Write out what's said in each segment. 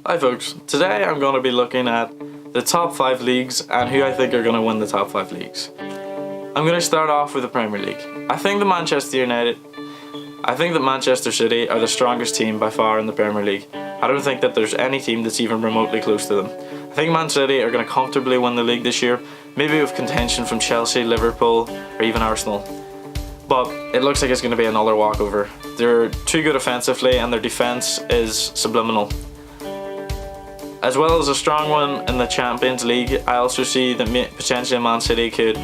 Hi folks, today I'm going to be looking at the top 5 leagues and who I think are going to win the top 5 leagues. I'm going to start off with the Premier League. I think that Manchester City are the strongest team by far in the Premier League. I don't think that there's any team that's even remotely close to them. I think Man City are going to comfortably win the league this year, maybe with contention from Chelsea, Liverpool or even Arsenal. But it looks like it's going to be another walkover. They're too good offensively and their defence is subliminal. As well as a strong one in the Champions League, I also see that potentially Man City could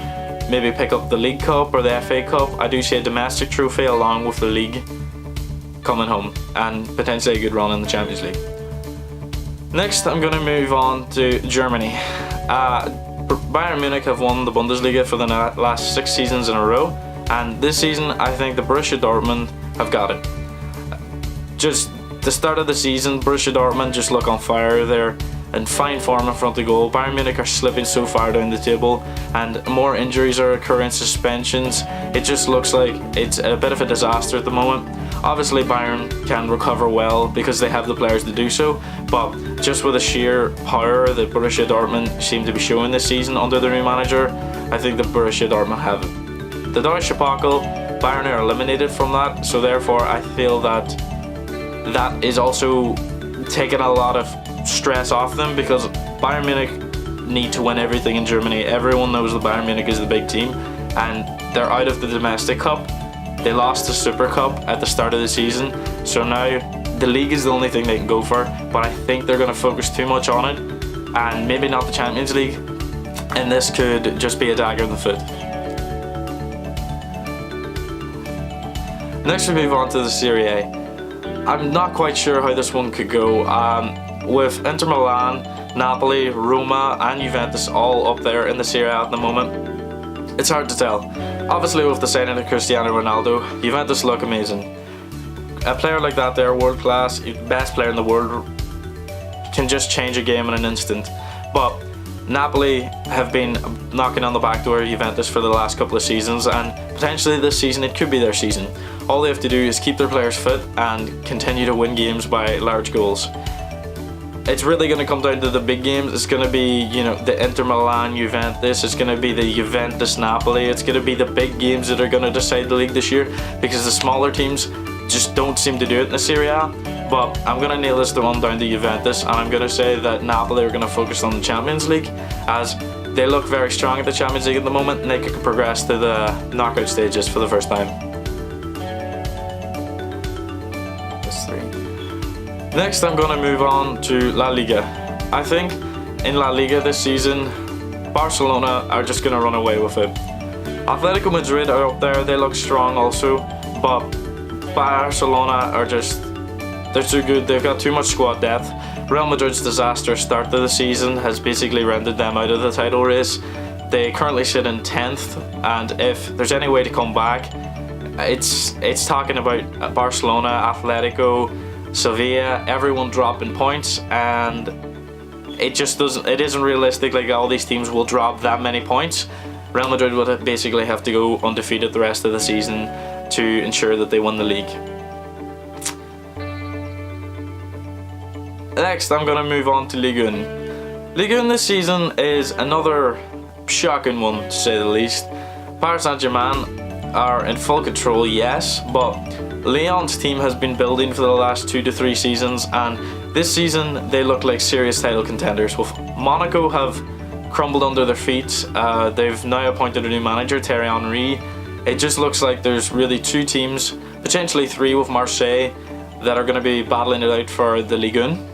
maybe pick up the League Cup or the FA Cup. I do see a domestic trophy along with the league coming home and potentially a good run in the Champions League. Next, I'm going to move on to Germany. Bayern Munich have won the Bundesliga for the last 6 seasons in a row, and this season I think the Borussia Dortmund have got it. Just the start of the season, Borussia Dortmund just look on fire. They're in fine form in front of goal. Bayern Munich are slipping so far down the table and more injuries are occurring, suspensions. It just looks like it's a bit of a disaster at the moment. Obviously Bayern can recover well because they have the players to do so, but just with the sheer power that Borussia Dortmund seem to be showing this season under their new manager, I think that Borussia Dortmund have it. The Deutsche Pokal, Bayern are eliminated from that, so therefore I feel that that is also taking a lot of stress off them because Bayern Munich need to win everything in Germany. Everyone knows that Bayern Munich is the big team and they're out of the domestic cup. They lost the Super Cup at the start of the season, so now the league is the only thing they can go for, but I think they're going to focus too much on it and maybe not the Champions League, and this could just be a dagger in the foot. Next we move on to the Serie A. I'm not quite sure how this one could go. With Inter Milan, Napoli, Roma and Juventus all up there in the Serie A at the moment, it's hard to tell. Obviously with the signing of Cristiano Ronaldo, Juventus look amazing. A player like that there, world class, best player in the world, can just change a game in an instant. But Napoli have been knocking on the back door of Juventus for the last couple of seasons, and potentially this season it could be their season. All they have to do is keep their players fit and continue to win games by large goals. It's really going to come down to the big games. It's going to be, the Inter Milan Juventus, it's going to be the Juventus Napoli, it's going to be the big games that are going to decide the league this year, because the smaller teams just don't seem to do it in the Serie A. But I'm going to nail this one down to Juventus, and I'm going to say that Napoli are going to focus on the Champions League, as they look very strong at the Champions League at the moment and they could progress to the knockout stages for the first time. Next I'm going to move on to La Liga. I think in La Liga this season, Barcelona are just going to run away with it. Atletico Madrid are up there, they look strong also, but Barcelona are they're too good, they've got too much squad depth. Real Madrid's disastrous start to the season has basically rendered them out of the title race. They currently sit in 10th, and if there's any way to come back, it's talking about Barcelona, Atletico, Sevilla, everyone dropping points, and it isn't realistic. Like, all these teams will drop that many points. Real Madrid would basically have to go undefeated the rest of the season to ensure that they win the league. Next I'm going to move on to Ligue 1. Ligue 1 this season is another shocking one, to say the least. Paris Saint-Germain are in full control, yes, but Lyon's team has been building for the last 2 to 3 seasons, and this season they look like serious title contenders. With Monaco have crumbled under their feet. They've now appointed a new manager, Thierry Henry. It just looks like there's really 2 teams, potentially 3 with Marseille, that are going to be battling it out for the Ligue 1.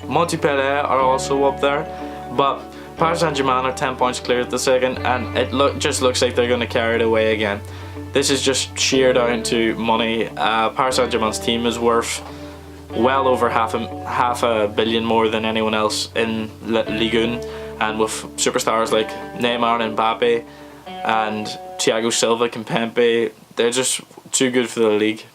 Montpellier are also up there, but Paris Saint-Germain are 10 points clear at the second, and it just looks like they're going to carry it away again. This is just sheer down to money. Paris Saint-Germain's team is worth well over half a billion more than anyone else in Ligue 1, and with superstars like Neymar and Mbappe and Thiago Silva, Kimpembe, they're just too good for the league.